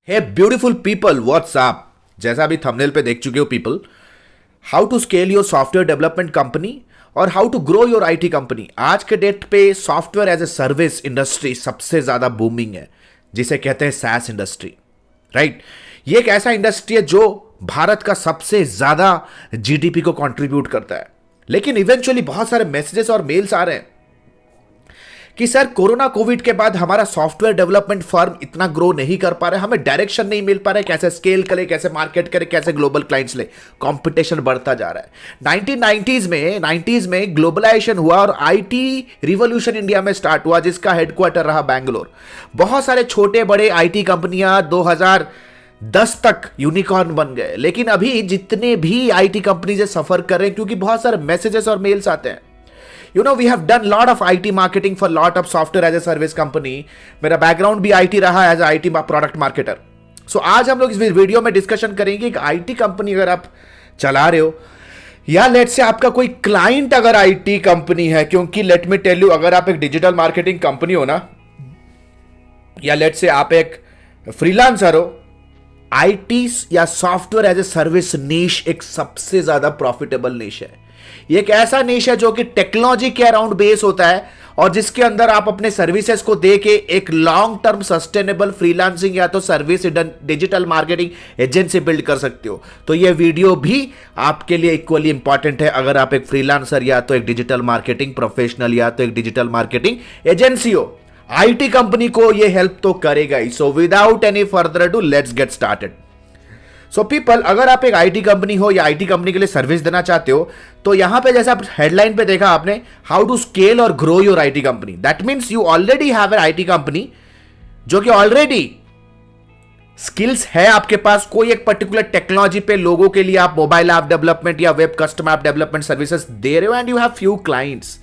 हे beautiful people, what's up. जैसा अभी thumbnail पे देख चुके हो people, how to scale your software development company और how to grow your IT company. आज के डेट पे software as a service industry सबसे ज्यादा बूमिंग है, जिसे कहते हैं सैस इंडस्ट्री, राइट। ये एक ऐसा इंडस्ट्री है जो भारत का सबसे ज्यादा जीडीपी को कंट्रीब्यूट करता है। लेकिन इवेंचुअली बहुत सारे मैसेजेस और मेल्स आ रहे हैं कि सर कोरोना कोविड के बाद हमारा सॉफ्टवेयर डेवलपमेंट फर्म इतना ग्रो नहीं कर पा रहा है, हमें डायरेक्शन नहीं मिल पा रहा है, कैसे स्केल करें, कैसे मार्केट करें, कैसे ग्लोबल क्लाइंट्स ले। कंपटीशन बढ़ता जा रहा है। 1990s में ग्लोबलाइजेशन हुआ और आईटी रिवॉल्यूशन इंडिया में स्टार्ट हुआ, जिसका हेडक्वार्टर रहा बैंगलोर। बहुत सारे छोटे बड़े आईटी कंपनियां 2010 तक यूनिकॉर्न बन गए। लेकिन अभी जितने भी आईटी कंपनीज सफर कर रहे हैं, क्योंकि बहुत सारे मैसेजेस और मेल्स आते हैं। We have done lot of IT marketing for lot of software as a service company. मेरा बैकग्राउंड भी IT रहा एज IT प्रोडक्ट मार्केटर। सो आज हम लोग इस वीडियो में डिस्कशन करेंगे कि IT कंपनी अगर आप चला रहे हो या लेट से आपका कोई क्लाइंट अगर IT कंपनी है, क्योंकि लेट मी टेल यू, अगर आप एक डिजिटल मार्केटिंग कंपनी हो ना, या लेट से आप एक फ्रीलांसर हो, IT या सॉफ्टवेयर एज ए सर्विस नीश एक सबसे ज्यादा प्रॉफिटेबल नीश है। ये एक ऐसा निश है जो कि टेक्नोलॉजी के अराउंड बेस होता है और जिसके अंदर आप अपने सर्विसेज को दे के एक लॉन्ग टर्म सस्टेनेबल फ्रीलांसिंग या तो service digital marketing agency build कर सकते हो। तो ये वीडियो भी आपके लिए इक्वली इंपॉर्टेंट है अगर आप एक फ्रीलांसर या तो एक डिजिटल मार्केटिंग प्रोफेशनल या तो एक डिजिटल मार्केटिंग एजेंसी हो। आईटी कंपनी को ये हेल्प तो करेगा ही। So without any further do let's get started. So people, अगर आप एक आईटी कंपनी हो या आईटी कंपनी के लिए सर्विस देना चाहते हो, तो यहां पे जैसा हेडलाइन पे देखा आपने, हाउ टू स्केल और grow your IT company. That means you already have an IT company जो कि ऑलरेडी स्किल्स है आपके पास, कोई एक पर्टिकुलर टेक्नोलॉजी पे लोगों के लिए आप मोबाइल ऐप डेवलपमेंट या web custom app development services दे रहे हो and you have few clients.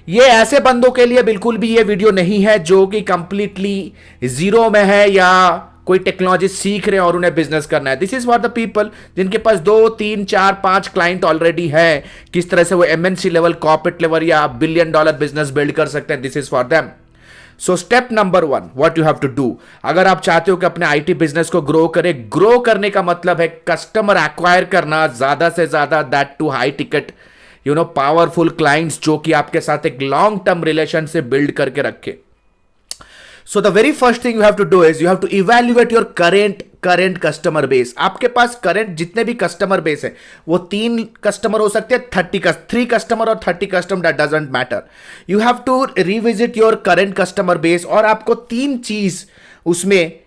ये ऐसे बंदों के लिए बिल्कुल भी ये वीडियो नहीं है जो कि कंप्लीटली जीरो में है या कोई टेक्नोलॉजी सीख रहे हैं और उन्हें बिजनेस करना है। This is for the people जिनके पास 2, 3, 4, 5 क्लाइंट ऑलरेडी है, किस तरह से वो एमएनसी लेवल, कॉर्पोरेट लेवल या $1 बिलियन बिजनेस बिल्ड कर सकते हैं। This is for them. So step number 1, what you have to do, अगर आप चाहते हो कि अपने आईटी बिजनेस को ग्रो करें, ग्रो करने का मतलब है कस्टमर एक्वायर करना ज्यादा से ज्यादा, that to high ticket powerful clients जो कि आपके साथ एक लॉन्ग टर्म रिलेशनशिप बिल्ड करके रखे। So the very first thing you have to do is you have to evaluate your current customer base. आपके पास current जितने भी customer base है, वो 3 customer हो सकते हैं, 3 customer और 30 customer, that doesn't matter. You have to revisit your current customer base और आपको 3 चीज उसमें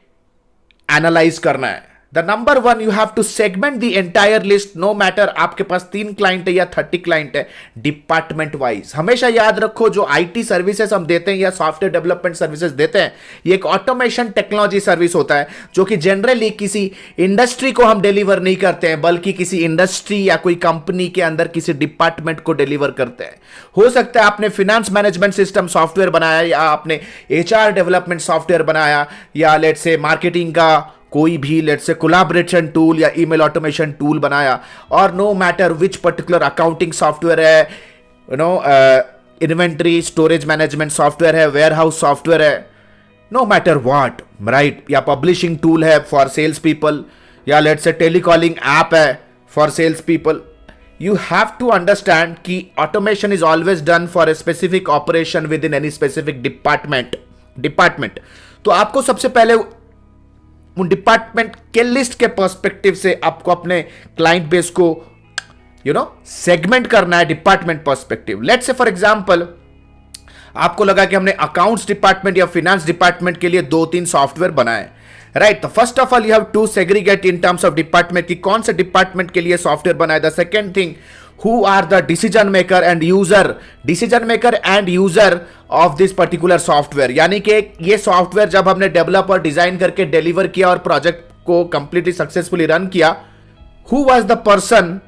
एनालाइज करना है। The number 1, you have to segment the entire list, no matter आपके पास 3 क्लाइंट है या 30 क्लाइंट है, डिपार्टमेंट वाइज। हमेशा याद रखो, जो आईटी सर्विसेज हम देते हैं या सॉफ्टवेयर डेवलपमेंट सर्विसेज देते हैं, ये एक ऑटोमेशन टेक्नोलॉजी सर्विस होता है जो कि जनरली किसी इंडस्ट्री को हम डिलीवर नहीं करते हैं, बल्कि किसी इंडस्ट्री या कोई कंपनी के अंदर किसी डिपार्टमेंट को डिलीवर करते हैं। हो सकता है आपने फिनेंस मैनेजमेंट सिस्टम सॉफ्टवेयर बनाया, या आपने एचआर डेवलपमेंट सॉफ्टवेयर बनाया, या लेट से मार्केटिंग का कोई भी लेट से कोलैबोरेशन टूल या ईमेल ऑटोमेशन टूल बनाया, और no matter which particular accounting software है, इन्वेंट्री स्टोरेज मैनेजमेंट सॉफ्टवेयर है, वेयर हाउस सॉफ्टवेयर है, नो मैटर व्हाट, राइट, या पब्लिशिंग टूल है फॉर सेल्स पीपल, या लेट से टेलीकॉलिंग ऐप है for sales people. You have to understand कि automation is always done for a specific operation within any specific department। तो आपको सबसे पहले उन डिपार्टमेंट के लिस्ट के पर्सपेक्टिव से आपको अपने क्लाइंट बेस को सेगमेंट करना है, department perspective. Let's say for example आपको लगा कि हमने अकाउंट्स डिपार्टमेंट या फिनेंस डिपार्टमेंट के लिए 2-3 सॉफ्टवेयर बनाए, राइट। तो first of all you have to segregate in terms of department कि कौन से डिपार्टमेंट के लिए सॉफ्टवेयर बनाए। The second thing, who are the decision maker and user of this particular software। यानी कि ये सॉफ्टवेयर जब हमने डेवलप और डिजाइन करके डिलीवर किया और प्रोजेक्ट को कंप्लीटली सक्सेसफुली रन किया, who was the person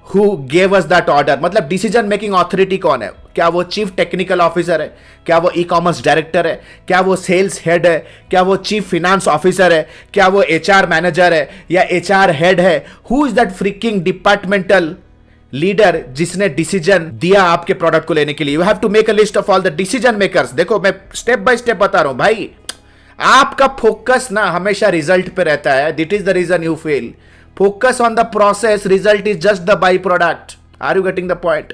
who gave us that order, मतलब डिसीजन मेकिंग ऑथोरिटी कौन है? क्या वो चीफ टेक्निकल ऑफिसर है, क्या वो ई कॉमर्स डायरेक्टर है, क्या वो सेल्स हेड है, क्या वो चीफ फिनेंस ऑफिसर है, क्या वो एचआर मैनेजर है या एचआर हेड है? Who is that freaking departmental leader जिसने डिसीजन दिया आपके प्रोडक्ट को लेने के लिए? You have to make a list of all the decision makers. देखो मैं स्टेप बाय स्टेप बता रहा हूं भाई, आपका फोकस ना हमेशा रिजल्ट पे रहता है, that is the reason you fail. Focus on the process, result is just the by product. Are you getting the point?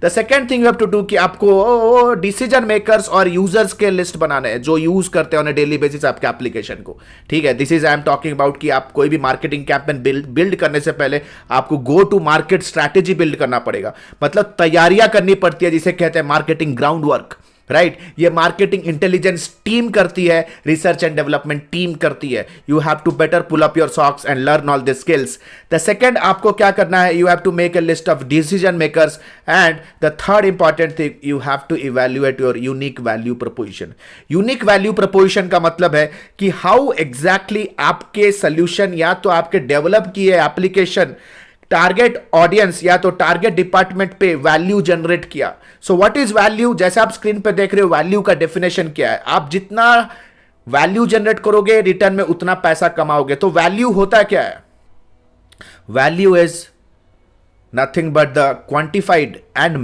The second thing you have to do कि आपको डिसीजन मेकर्स और users के लिस्ट बनाने हैं जो use करते हैं ऑन डेली बेसिस आपके एप्लीकेशन को. ठीक है, this is I am talking about कि आप कोई भी मार्केटिंग कैंपेन बिल्ड करने से पहले आपको go to market strategy build करना पड़ेगा. मतलब तैयारियां करनी पड़ती है, जिसे कहते हैं मार्केटिंग ग्राउंड वर्क. राइट, ये मार्केटिंग इंटेलिजेंस टीम करती है, रिसर्च एंड डेवलपमेंट टीम करती है. You have to better pull up your socks and learn all this skills. The second आपको क्या करना है, you have to make a list of decision makers. And the third important thing, you have to evaluate your unique value proposition. Unique value proposition का मतलब है कि how exactly आपके solution या तो आपके डेवलप किए एप्लीकेशन टारगेट ऑडियंस या तो टारगेट डिपार्टमेंट पे वैल्यू जनरेट किया. So what is value? जैसे आप स्क्रीन पे देख रहे हो, वैल्यू का डेफिनेशन क्या है? आप जितना वैल्यू जनरेट करोगे रिटर्न में उतना पैसा कमाओगे. तो वैल्यू होता क्या है? Value is nothing but the quantified and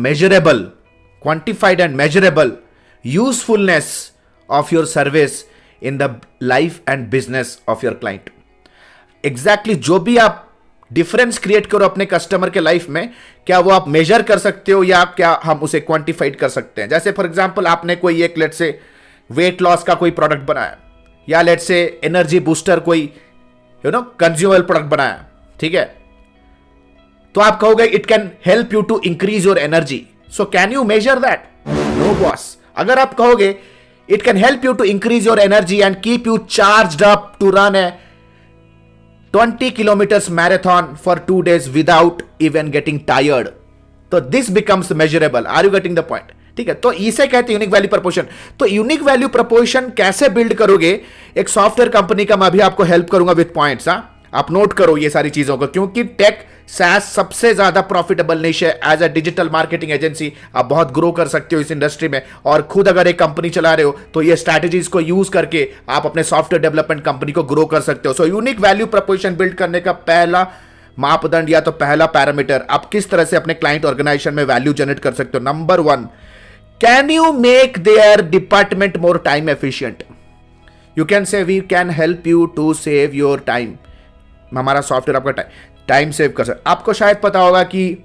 measurable usefulness of your service in the life and business of your client. Exactly जो भी आप डिफरेंस क्रिएट करो अपने कस्टमर के लाइफ में, क्या वो आप मेजर कर सकते हो या क्या हम उसे क्वांटिफाइड कर सकते हैं? जैसे फॉर एग्जांपल आपने कोई एक लेट से वेट लॉस का कोई प्रोडक्ट बनाया, या लेट से एनर्जी बूस्टर कोई कंज्यूमर प्रोडक्ट बनाया. ठीक है, तो आप कहोगे it can help you to increase your energy. So can you measure that? No boss. अगर आप कहोगे it can help you to increase your energy and keep you charged up to run a 20 kilometers marathon for 2 days without even getting tired, तो this becomes measurable. Are you getting the point? ठीक है, तो इसे कहते हैं unique value preposition. तो unique value preposition कैसे build करोगे? एक सॉफ्टवेयर कंपनी का मैं भी आपको हेल्प करूंगा विद पॉइंट्स. आप नोट करो ये सारी चीजों को, क्योंकि टेक SaaS सबसे ज्यादा प्रॉफिटेबल निश है. As a digital marketing agency आप बहुत ग्रो कर सकते हो इस इंडस्ट्री में, और खुद अगर एक कंपनी चला रहे हो तो ये स्ट्रैटेजीज को यूज करके आप अपने सॉफ्टवेयर डेवलपमेंट कंपनी को ग्रो कर सकते हो. So unique value preposition build करने का पहला मापदंड या तो पहला पैरामीटर, आप किस तरह से अपने क्लाइंट ऑर्गेनाइजेशन में वैल्यू जनरेट कर सकते हो. Number 1, can you make their department more time efficient? You can say we can help you to save your time. हमारा सॉफ्टवेयर आपका टाइम सेव कर सकता. आपको शायद पता होगा कि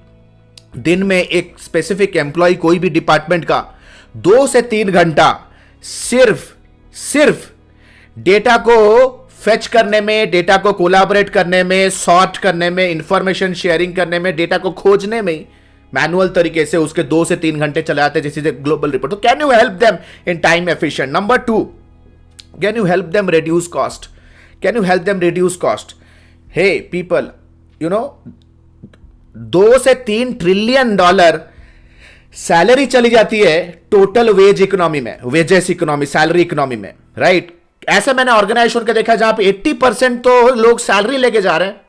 दिन में एक स्पेसिफिक एम्प्लॉय कोई भी डिपार्टमेंट का 2 से 3 घंटा सिर्फ डेटा को फेच करने में, डेटा को कोलैबोरेट करने में, सॉर्ट करने में, इंफॉर्मेशन शेयरिंग करने में, डेटा को खोजने में मैनुअल तरीके से उसके 2 से 3 घंटे चले जाते हैं, जैसे ग्लोबल रिपोर्ट. तो can you help them in time efficient? Number 2, can you help them reduce cost? Can you help them reduce cost? Hey people, 2 से 3 ट्रिलियन डॉलर सैलरी चली जाती है टोटल वेज इकोनॉमी में, वेजेस इकोनॉमी, सैलरी इकोनॉमी में. Right, ऐसा मैंने organisation के देखा जहां पे 80% तो लोग सैलरी लेके जा रहे हैं.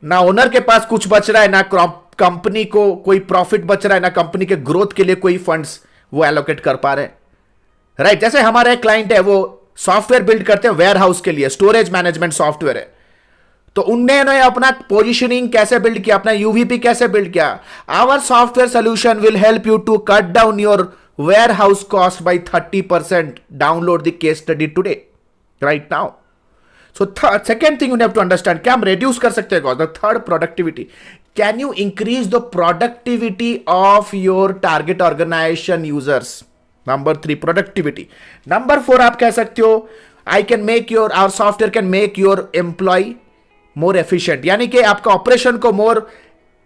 ना ओनर के पास कुछ बच रहा है, ना कंपनी को कोई प्रॉफिट बच रहा है, ना कंपनी के ग्रोथ के लिए कोई फंड्स वो एलोकेट कर पा रहे हैं. राइट, जैसे हमारा एक क्लाइंट है, वो सॉफ्टवेयर बिल्ड करते हैं वेयर हाउस के लिए, स्टोरेज मैनेजमेंट सॉफ्टवेयर है. तो उन्होंने अपना पोजीशनिंग कैसे बिल्ड किया, अपना यूवीपी कैसे बिल्ड किया? Our software solution will help you to cut down your warehouse cost by 30%. Download the case study today right now. So second thing you have to understand, क्या हम reduce कर सकते हैं cost? The third, productivity. Can you increase the productivity of your target organization users? Number 3, productivity. Number 4, आप कह सकते हो I can make your, our software can make your employ more efficient. यानी कि आपका ऑपरेशन को मोर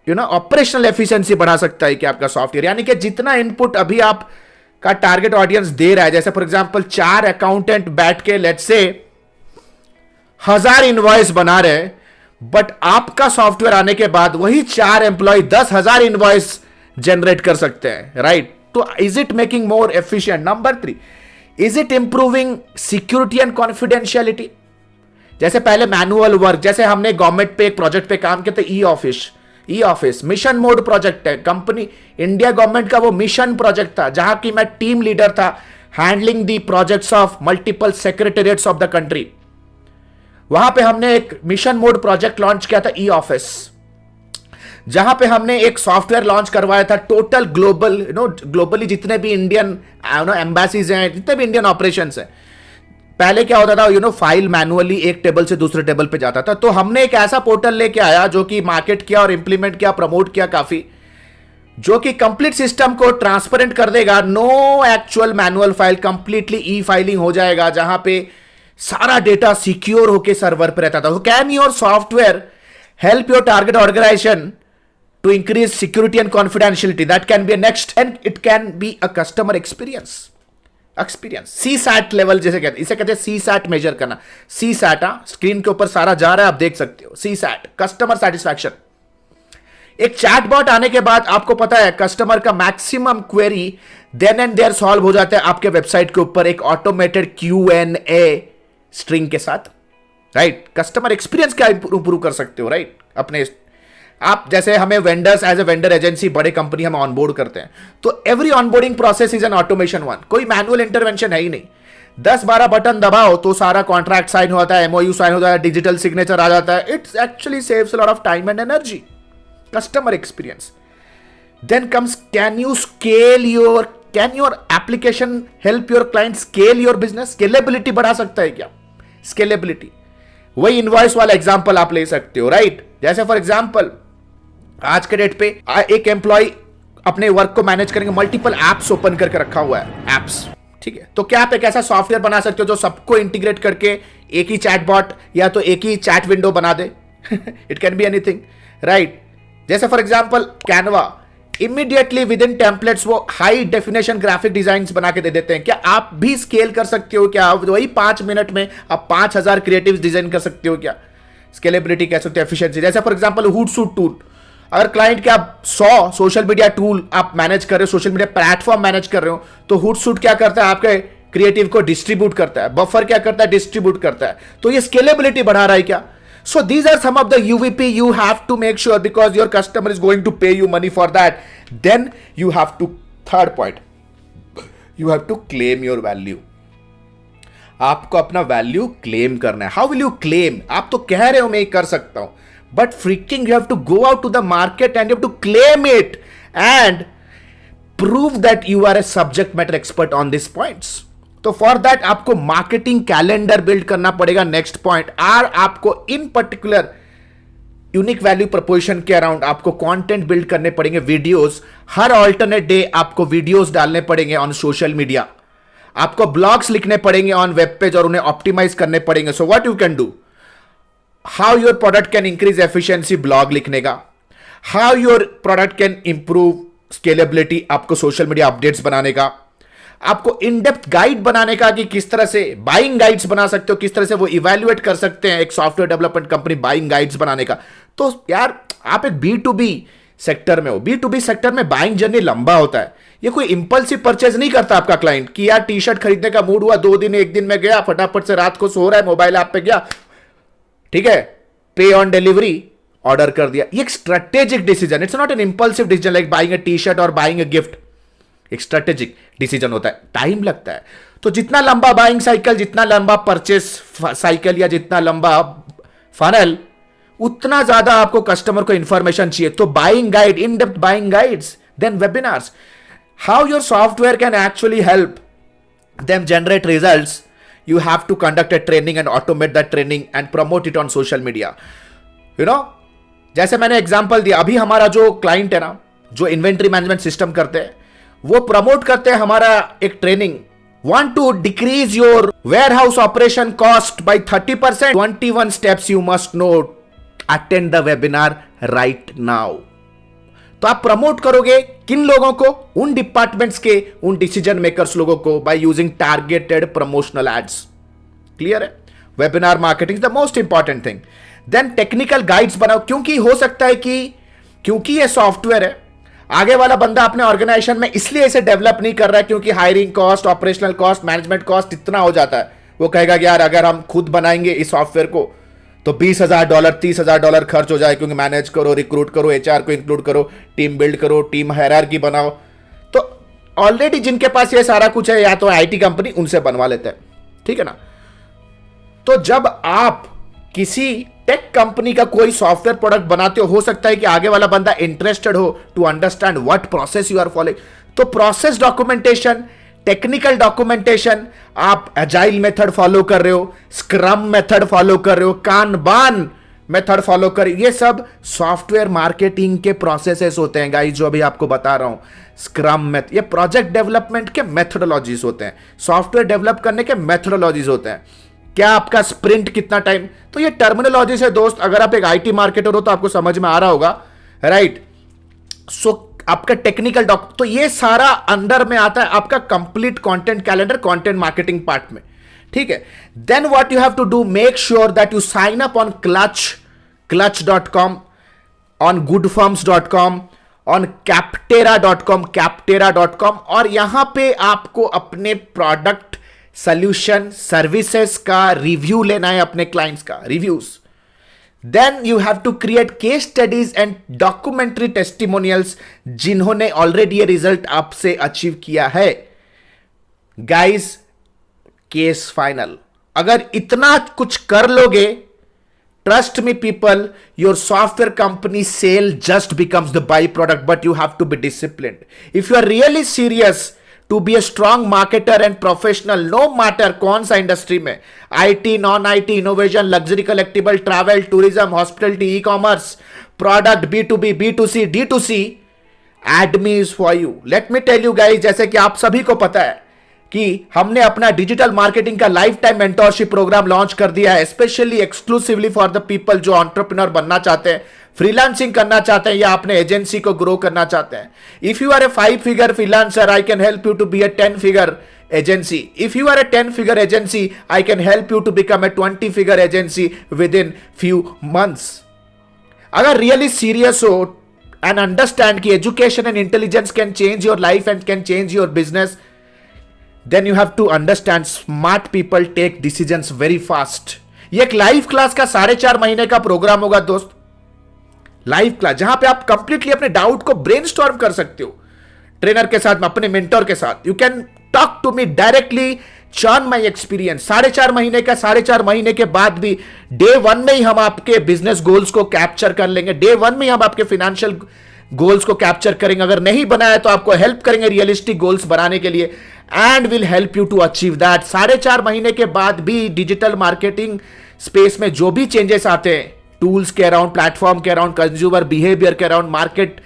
ऑपरेशनल एफिशिएंसी बढ़ा सकता है कि आपका सॉफ्टवेयर. यानी कि जितना इनपुट अभी आप का टारगेट ऑडियंस दे रहा है, जैसे फॉर एग्जांपल 4 अकाउंटेंट बैठ के लेट्स से 1000 इनवॉइस बना रहे हैं, बट आपका सॉफ्टवेयर आने के बाद वही 4 एम्प्लॉय 10,000 इनवॉइस जनरेट कर सकते हैं. राइट, तो is it making more efficient? Number 3, is it improving security and confidentiality? जैसे पहले मैनुअल वर्क, जैसे हमने गवर्नमेंट पे एक प्रोजेक्ट पे काम किया था, E office mission mode project है. कंपनी इंडिया गवर्नमेंट का वो मिशन प्रोजेक्ट था, जहां की मैं टीम लीडर था, handling the projects of multiple secretariats of the country. वहां पे हमने एक मिशन मोड प्रोजेक्ट लॉन्च किया था, ई ऑफिस, जहां पे हमने एक सॉफ्टवेयर लॉन्च करवाया था टोटल ग्लोबली जितने भी इंडियन एम्बेसीज हैं, जितने भी इंडियन ऑपरेशंस हैं, पहले क्या होता था, फाइल मैनुअली एक टेबल से दूसरे टेबल पे जाता था। तो हमने एक ऐसा पोर्टल लेके आया जो कि मार्केट किया और इंप्लीमेंट किया, प्रमोट किया काफी, जो कि कंप्लीट सिस्टम को ट्रांसपेरेंट कर देगा। No actual manual file, completely e filing हो जाएगा, जहां पे सारा डेटा सिक्योर होके सर्वर पे रहता था। Can your software help your target organization to increase security and confidentiality? That can be a next, and it can be a customer experience CSAT level जैसे कहते हैं, इसे कहते हैं CSAT मेजर करना। CSAT स्क्रीन के ऊपर सारा जा रहा है, आप देख सकते हो। CSAT customer satisfaction. एक चैटबॉट आने के बाद आपको पता है कस्टमर का maximum query then and there solve हो जाता है आपके वेबसाइट के ऊपर एक ऑटोमेटेड Q&A स्ट्रिंग के साथ, राइट। कस्टमर एक्सपीरियंस क्या इंप्रूव कर सकते हो, राइट। अपने आप जैसे हमें vendors as a vendor agency बड़े कंपनी हम ऑनबोर्ड करते हैं, तो every onboarding process is an automation one. कोई मैनुअल इंटरवेंशन है ही नहीं। 10-12 बटन दबाओ तो सारा कॉन्ट्रैक्ट साइन होता है, MOU साइन होता है, डिजिटल सिग्नेचर आ जाता है। It's actually saves a lot of time and energy. Customer experience. Then comes can your application help your client scale your business? Scalability बढ़ा सकता है क्या? स्केलेबिलिटी, वही इनवॉइस वाला एग्जांपल आप ले सकते हो, राइट। जैसे फॉर एग्जांपल आज के डेट पे एक एम्प्लॉय अपने वर्क को मैनेज करेंगे, मल्टीपल एप्स ओपन करके रखा हुआ है, एप्स, ठीक है। तो क्या आप एक ऐसा सॉफ्टवेयर बना सकते हो जो सबको इंटीग्रेट करके एक ही चैटबॉट या तो एक ही चैट विंडो बना दे? It can be anything, right. जैसे for example Canva immediately with in templates वो हाई डेफिनेशन ग्राफिक डिजाइन्स बना के दे देते हैं। क्या आप भी स्केल कर सकते हो? क्या वही 5 मिनट में आप 5000 क्रिएटिव डिजाइन कर सकते हो? क्या स्केलेबिलिटी कह सकते हो, एफिशिएंसी। जैसे फॉर एग्जांपल हुडसूट टूल, अगर क्लाइंट के आप 100 सोशल मीडिया टूल आप मैनेज कर रहे हो, सोशल मीडिया प्लेटफॉर्म मैनेज कर रहे हो, तो हुडसूट क्या करता है? आपके क्रिएटिव को डिस्ट्रीब्यूट करता है। बफर क्या करता है? डिस्ट्रीब्यूट करता है। तो ये स्केलेबिलिटी बढ़ा रहा है क्या? So these are some of the UVP you have to make sure, because your customer is going to pay you money for that. Then you have to, third point, you have to claim your value. आपको अपना value claim करना है। How will you claim? आप तो कह रहे हो मैं कर सकता हूं, but freaking you have to go out to the market and you have to claim it and prove that you are a subject matter expert on this points. तो फॉर दैट आपको मार्केटिंग कैलेंडर बिल्ड करना पड़ेगा। Next point are आपको इन particular unique value proposition के around आपको content build करने पड़ेंगे। वीडियोस, हर ऑल्टरनेट डे आपको वीडियोस डालने पड़ेंगे ऑन सोशल मीडिया। आपको ब्लॉग्स लिखने पड़ेंगे ऑन वेब पेज और उन्हें ऑप्टिमाइज करने पड़ेंगे। So what you can do, how your product can increase efficiency, blog लिखने का। How your product can improve scalability, आपको सोशल मीडिया अपडेट्स बनाने का। आपको इन डेप्थ गाइड बनाने का कि किस तरह से बाइंग गाइड्स बना सकते हो, किस तरह से वो इवैल्यूएट कर सकते हैं एक software development company buying guides बनाने का। तो यार आप एक B2B सेक्टर में हो, B2B सेक्टर में बाइंग जर्नी लंबा होता है। ये कोई इंपल्सिव परचेज नहीं करता आपका क्लाइंट कि यार टी-शर्ट खरीदने का मूड हुआ, 2 दिन 1 दिन में गया, फटाफट से रात को सो रहा है, मोबाइल ऐप पे गया, ठीक है, पे ऑन डिलीवरी ऑर्डर कर दिया। ये एक strategic decision, it's not an impulsive decision like buying a T-shirt और बाइंग अ गिफ्ट। एक स्ट्रेटेजिक डिसीजन होता है, टाइम लगता है। तो जितना लंबा बाइंग साइकिल, जितना लंबा परचेस साइकिल या जितना लंबा फनल, उतना ज्यादा आपको कस्टमर को इंफॉर्मेशन चाहिए। तो buying guide, in depth buying guides, then webinars, how your software can actually help them generate results. You have to conduct a training and automate that training and promote it on social media. You know, जैसे मैंने example दिया, अभी हमारा जो client है ना, जो inventory management system करते हैं, वो प्रमोट करते हैं हमारा एक training, want to decrease your warehouse operation cost by 30%, 21 steps you must know, attend the webinar right now. तो आप प्रमोट करोगे किन लोगों को? उन डिपार्टमेंट्स के, उन डिसीजन मेकर्स लोगों को, by using targeted promotional ads. Clear है? Webinar marketing is the most important thing. Then technical guides बनाओ, क्योंकि हो सकता है कि क्योंकि ये सॉफ्टवेयर है, आगे वाला बंदा अपने ऑर्गेनाइजेशन में इसलिए इसे डेवलप नहीं कर रहा है क्योंकि hiring cost, operational cost, management cost इतना हो जाता है। वो कहेगा कि यार अगर हम खुद बनाएंगे इस सॉफ्टवेयर को तो $20,000 $30,000 खर्च हो जाए, क्योंकि मैनेज करो, रिक्रूट करो, HR को इंक्लूड करो, टीम बिल्ड करो, टीम हायरार्की बनाओ। तो ऑलरेडी जिनके पास ये सारा कुछ है, या तो IT कंपनी, उनसे बनवा लेते हैं, ठीक है ना। तो जब आप किसी टेक कंपनी का कोई सॉफ्टवेयर प्रोडक्ट बनाते हो सकता है कि आगे वाला बंदा इंटरेस्टेड हो to understand what process you are following. तो प्रोसेस डॉक्यूमेंटेशन, टेक्निकल डॉक्यूमेंटेशन, आप एजाइल मेथड फॉलो कर रहे हो, स्क्रम मेथड फॉलो कर रहे हो, कानबान मेथड फॉलो कर, ये सब सॉफ्टवेयर मार्केटिंग के प्रोसेसेस होते हैं गाइस, जो अभी आपको बता रहा हूं। स्क्रम मेथड, ये प्रोजेक्ट डेवलपमेंट के मेथोडोलॉजीज होते हैं, सॉफ्टवेयर डेवलप करने के मेथोडोलॉजीज होते हैं। क्या आपका स्प्रिंट कितना टाइम, तो ये टर्मिनोलॉजी से दोस्त, अगर आप एक आईटी मार्केटर हो तो आपको समझ में आ रहा होगा, राइट। सो आपका टेक्निकल तो ये सारा अंदर में आता है आपका complete content calendar, content marketing part में, ठीक है। Then what you have to do, make sure that you sign up on clutch.com, on goodforms.com, on captera.com, और यहां पे आपको अपने प्रोडक्ट, सोल्यूशन, सर्विसेज का रिव्यू लेना है, अपने क्लाइंट्स का reviews. Then you have to create case studies and documentary testimonials, जिन्होंने ऑलरेडी ये रिजल्ट आपसे अचीव किया है। गाइस, केस फाइनल, अगर इतना कुछ कर लोगे, trust me people, your software company sale just becomes the byproduct, but you have to be disciplined. If you are really serious to be a strong marketer and professional, no matter कौन सा industry में, IT, non-IT, innovation, luxury collectible, travel, tourism, hospitality, e-commerce, product, B2B, B2C, D2C, AdMe is for you. Let me tell you guys, जैसे कि आप सभी को पता है कि हमने अपना डिजिटल मार्केटिंग का lifetime mentorship program launch कर दिया है, specially exclusively for the people जो एंटरप्रेन्योर बनना चाहते हैं, फ्रीलांसिंग करना चाहते हैं, या अपने एजेंसी को ग्रो करना चाहते हैं। If you are a 5 figure freelancer, I can help you to be a 10 figure agency. If you are a 10 figure agency, I can help you to become a 20 figure agency within few months. अगर really serious हो and understand कि education and intelligence can change your life and can change your business, then you have to understand smart people take decisions very fast. ये एक live class का 4.5 महीने का programme होगा दोस्त, लाइव क्लास, जहां पे आप कंप्लीटली अपने डाउट को ब्रेनस्टॉर्म कर सकते हो ट्रेनर के साथ, अपने मेंटर के साथ। You can talk to me directly, churn my experience. 4.5 महीने का, 4.5 महीने के बाद भी डे 1 में ही हम आपके बिजनेस गोल्स को कैप्चर कर लेंगे, डे 1 में ही हम आपके फाइनेंशियल गोल्स को कैप्चर करेंगे। अगर नहीं बनाया तो आपको हेल्प करेंगे रियलिस्टिक गोल्स बनाने के लिए, and will help you to achieve that. 4.5 महीने के बाद भी डिजिटल मार्केटिंग स्पेस में जो भी चेंजेस आते हैं, टूल्स के अराउंड, प्लेटफॉर्म के अराउंड, कंज्यूमर बिहेवियर के अराउंड, मार्केट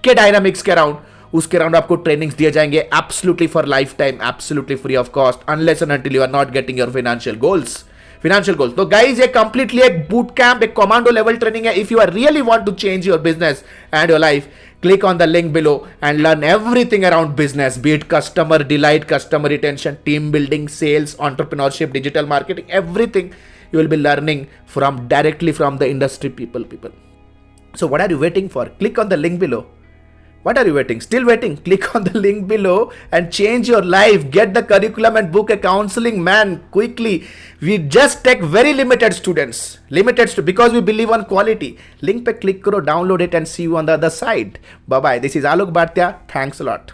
के डायनामिक्स के अराउंड, उसके अराउंड आपको ट्रेनिंग्स दिए जाएंगे absolutely for lifetime, absolutely free of cost, unless and until you are not getting your financial goals. तो गाइज, ये कंप्लीटली एक बूट कैंप, एक कमांडो लेवल ट्रेनिंग है। If you are really want to change your business and your life, click on the link below and learn everything around business, be it customer delight, customer retention, team building, sales, entrepreneurship, digital marketing, everything you will be learning directly from the industry people. So what are you waiting for? Click on the link below. What are you waiting? Still waiting? Click on the link below and change your life. Get the curriculum and book a counseling, man, quickly. We just take very limited students. Because we believe on quality. Link pe click karo, download it and see you on the other side. Bye-bye. This is Alok Bhatia. Thanks a lot.